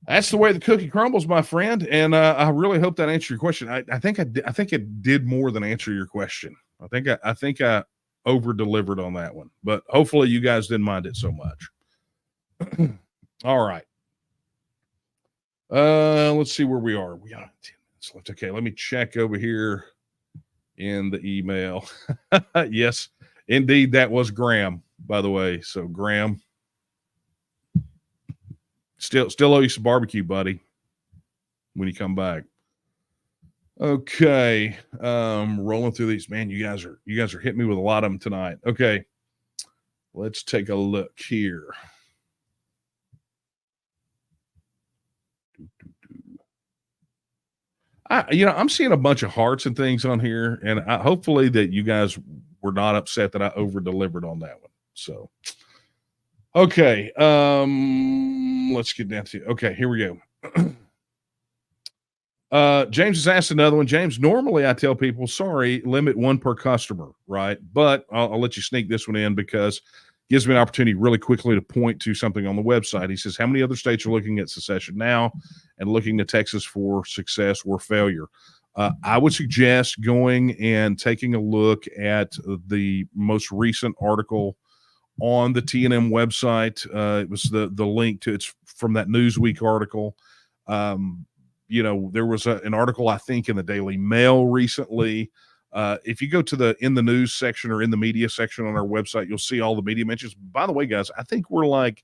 that's the way the cookie crumbles, my friend. And I really hope that answered your question. I think it did more than answer your question. I think I over-delivered on that one, but hopefully you guys didn't mind it so much. All right. Let's see where we are. We got 10 minutes left. Okay, let me check over here in the email. Yes, indeed, that was Graham, by the way. So Graham, still owe you some barbecue, buddy, when you come back. Okay, rolling through these. Man, you guys are hitting me with a lot of them tonight. Okay, let's take a look here. I'm seeing a bunch of hearts and things on here, and hopefully that you guys were not upset that I over delivered on that one. So, okay, let's get down to, okay, here we go. James has asked another one. James, normally I tell people, sorry, limit one per customer, right? But I'll let you sneak this one in because it gives me an opportunity really quickly to point to something on the website. He says, how many other states are looking at secession now? and looking to Texas for success or failure. I would suggest going and taking a look at the most recent article on the TNM website. It was the link to it's from that Newsweek article. There was an article, I think, in the Daily Mail recently. If you go to the in the news section or in the media section on our website, you'll see all the media mentions. By the way, guys, I think we're like,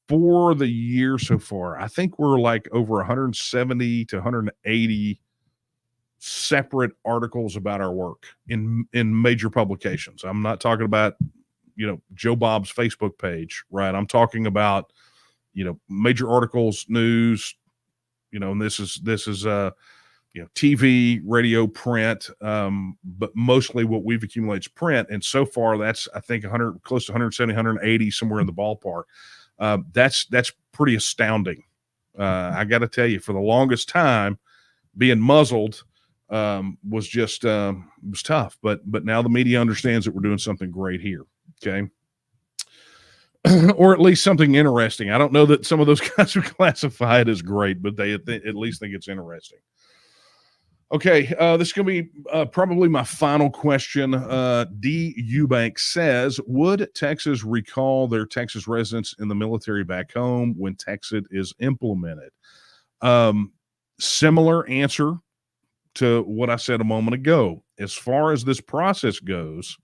for the year so far, I think we're like over 170 to 180 separate articles about our work in major publications. I'm not talking about, Joe Bob's Facebook page, right? I'm talking about, major articles, news, and this is TV, radio, print, but mostly what we've accumulated is print. And so far, that's, I think, close to 170, 180, somewhere in the ballpark. That's pretty astounding. I got to tell you, for the longest time, being muzzled was just was tough. But now the media understands that we're doing something great here. Okay. Or at least something interesting. I don't know that some of those guys would classify it as great, but they at least think it's interesting. Okay, this is going to be probably my final question. D. Eubank says, would Texas recall their Texas residents in the military back home when Texas is implemented? Similar answer to what I said a moment ago. As far as this process goes,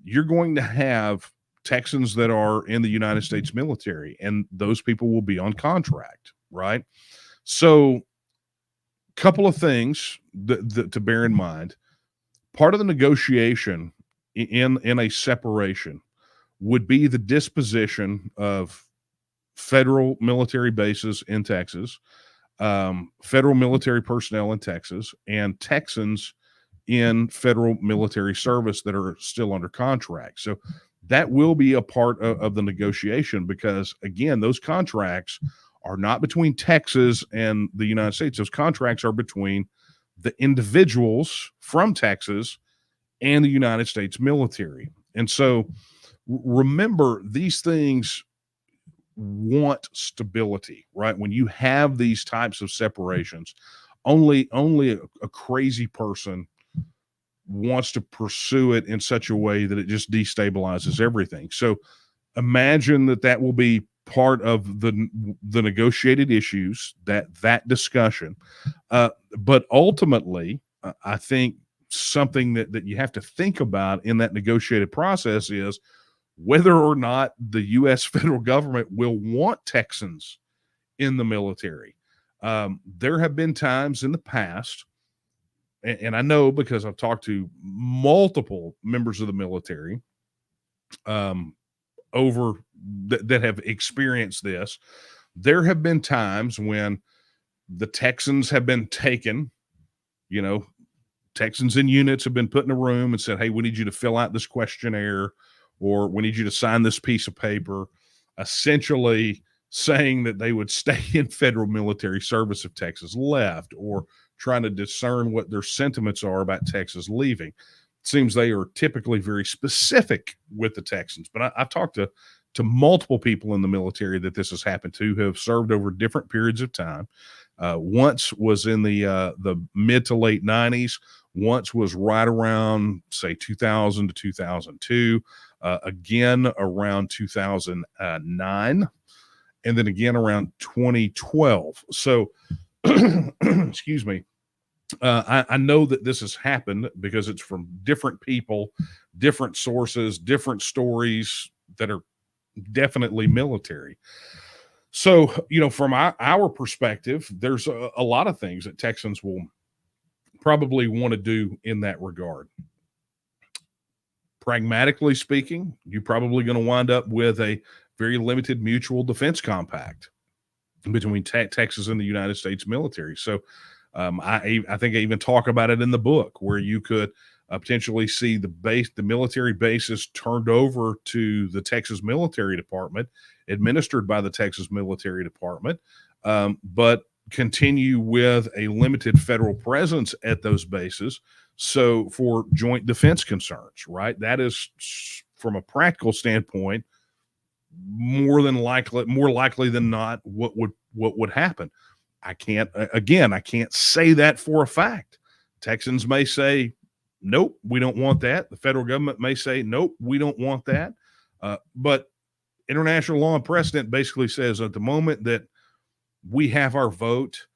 you're going to have Texans that are in the United States military, and those people will be on contract, right? So, couple of things that to bear in mind. Part of the negotiation in a separation would be the disposition of federal military bases in Texas, federal military personnel in Texas, and Texans in federal military service that are still under contract. So that will be a part of the negotiation because, again, those contracts are not between Texas and the United States. Those contracts are between the individuals from Texas and the United States military. And so remember, these things want stability, right? When you have these types of separations, only a crazy person wants to pursue it in such a way that it just destabilizes everything. So imagine that will be part of the negotiated issues, that discussion. But ultimately, I think something that you have to think about in that negotiated process is whether or not the U.S. federal government will want Texans in the military. There have been times in the past, and I know because I've talked to multiple members of the military over that have experienced this. There have been times when the Texans have been taken, Texans in units have been put in a room and said, hey, we need you to fill out this questionnaire, or we need you to sign this piece of paper, essentially saying that they would stay in federal military service if Texas left, or trying to discern what their sentiments are about Texas leaving. It seems they are typically very specific with the Texans, but I've talked to multiple people in the military that this has happened to, who have served over different periods of time. Once was in the mid to late 90s. Once was right around, say, 2000 to 2002. Again, around 2009. And then again around 2012. So, excuse me. I know that this has happened because it's from different people, different sources, different stories that are definitely military. So, from our perspective, there's a lot of things that Texans will probably want to do in that regard. Pragmatically speaking, you're probably going to wind up with a very limited mutual defense compact between Texas and the United States military. So I think I even talk about it in the book, where you could potentially see the military bases turned over to the Texas Military Department, administered by the Texas Military Department, but continue with a limited federal presence at those bases. So for joint defense concerns, right? That is, from a practical standpoint, more likely than not, what would what would happen. I can't say that for a fact. Texans may say, nope, we don't want that. The federal government may say, nope, we don't want that. But international law and precedent basically says at the moment that we have our vote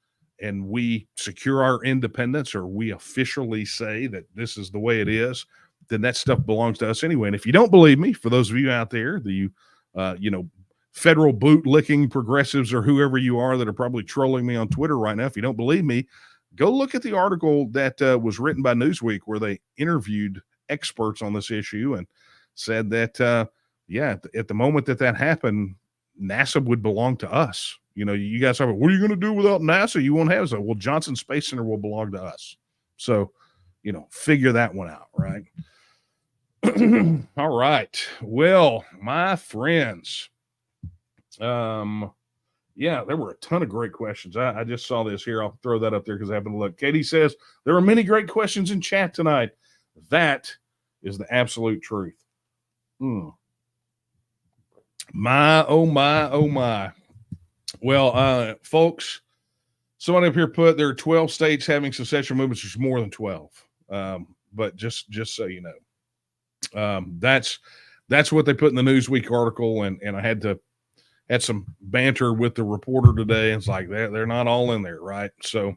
and we secure our independence, or we officially say that this is the way it is, then that stuff belongs to us anyway. And if you don't believe me, for those of you out there, federal boot licking progressives or whoever you are that are probably trolling me on Twitter right now, if you don't believe me, go look at the article that was written by Newsweek where they interviewed experts on this issue and said that, at the moment that happened, NASA would belong to us. You guys have, what are you going to do without NASA? You won't have so. Well, Johnson Space Center will belong to us. So, figure that one out, right? All right. Well, my friends, there were a ton of great questions. I just saw this here. I'll throw that up there because I haven't looked. Katie says, there are many great questions in chat tonight. That is the absolute truth. My, oh my, oh my. Well, folks, somebody up here put there are 12 states having secession movements. There's more than 12. But just so you know, that's what they put in the Newsweek article. And I had some banter with the reporter today. It's like they're not all in there, right? So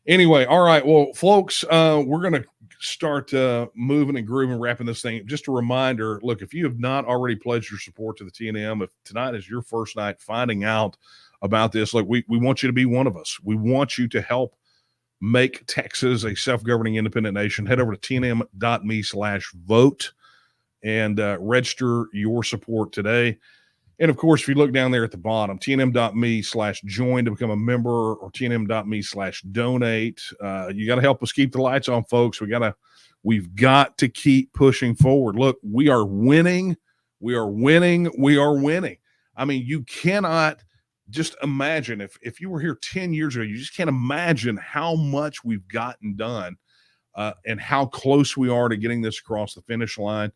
anyway, all right. Well, folks, we're going to start moving and grooving, wrapping this thing. Just a reminder, look, if you have not already pledged your support to the TNM, if tonight is your first night finding out about this, look, we want you to be one of us. We want you to help make Texas a self-governing independent nation. Head over to tnm.me/vote and register your support today. And of course, if you look down there at the bottom, tnm.me/join to become a member, or tnm.me/donate. You got to help us keep the lights on, folks. We've got to keep pushing forward. Look, we are winning. We are winning. We are winning. I mean, you cannot just imagine if you were here 10 years ago, you just can't imagine how much we've gotten done and how close we are to getting this across the finish line.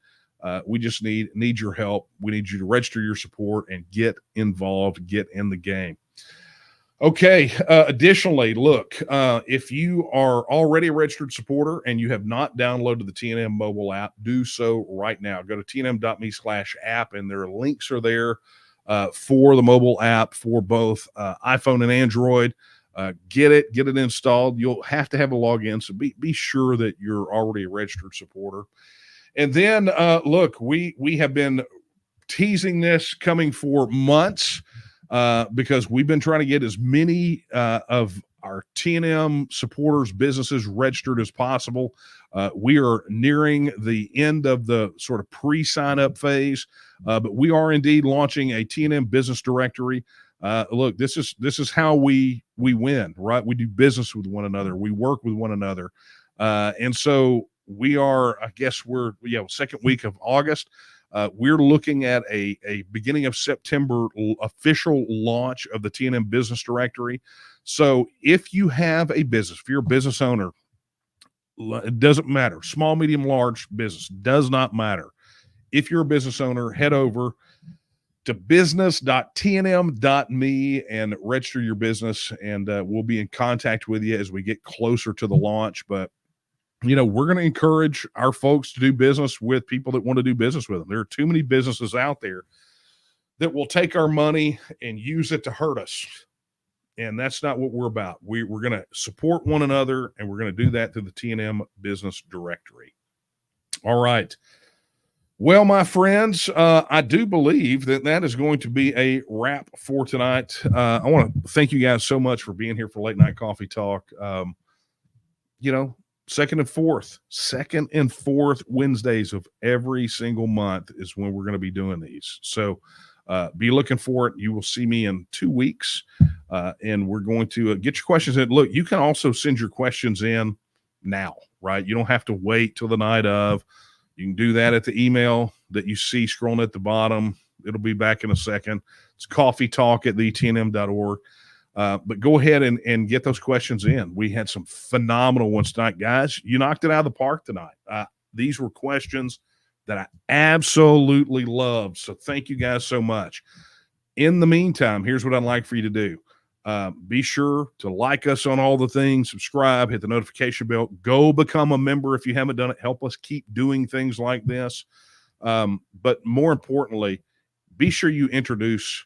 We just need your help. We need you to register your support and get involved, get in the game. Okay. Additionally, look, if you are already a registered supporter and you have not downloaded the TNM mobile app, do so right now. Go to tnm.me/app, and their links are there for the mobile app for both iPhone and Android. Get it installed. You'll have to have a login, so be sure that you're already a registered supporter. And then, look, we have been teasing this coming for months because we've been trying to get as many of our TNM supporters, businesses registered as possible. We are nearing the end of the sort of pre-sign-up phase, but we are indeed launching a TNM business directory. Look, this is how we win, right? We do business with one another. We work with one another. And so we are, I guess second week of August. We're looking at a beginning of September official launch of the TNM business directory. So if you have a business, if you're a business owner, it doesn't matter. Small, medium, large business does not matter. If you're a business owner, head over to business.tnm.me and register your business, and we'll be in contact with you as we get closer to the launch. But we're going to encourage our folks to do business with people that want to do business with them. There are too many businesses out there that will take our money and use it to hurt us. And that's not what we're about. We're going to support one another, and we're going to do that through the TNM business directory. All right. Well, my friends, I do believe that is going to be a wrap for tonight. I want to thank you guys so much for being here for Late Night Coffee Talk. Second and fourth Wednesdays of every single month is when we're going to be doing these. So be looking for it. You will see me in 2 weeks, and we're going to get your questions in. Look, you can also send your questions in now, right? You don't have to wait till the night of. You can do that at the email that you see scrolling at the bottom. It'll be back in a second. It's coffeetalk@thetnm.org. But go ahead and get those questions in. We had some phenomenal ones tonight, guys. You knocked it out of the park tonight. These were questions that I absolutely loved. So thank you guys so much. In the meantime, here's what I'd like for you to do. Be sure to like us on all the things, subscribe, hit the notification bell, go become a member if you haven't done it. Help us keep doing things like this. But more importantly, be sure you introduce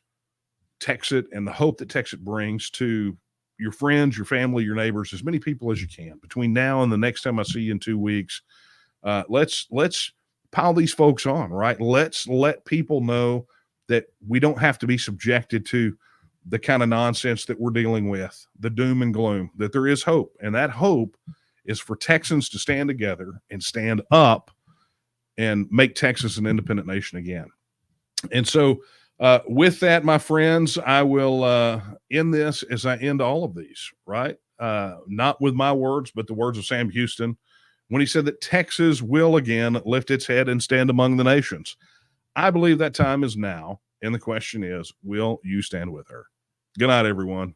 Texit and the hope that Texit brings to your friends, your family, your neighbors, as many people as you can. Between now and the next time I see you in 2 weeks, let's pile these folks on, right? Let's let people know that we don't have to be subjected to the kind of nonsense that we're dealing with, the doom and gloom, that there is hope. And that hope is for Texans to stand together and stand up and make Texas an independent nation again. And so with that, my friends, I will end this as I end all of these, right? Not with my words, but the words of Sam Houston when he said that Texas will again lift its head and stand among the nations. I believe that time is now. And the question is, will you stand with her? Good night, everyone.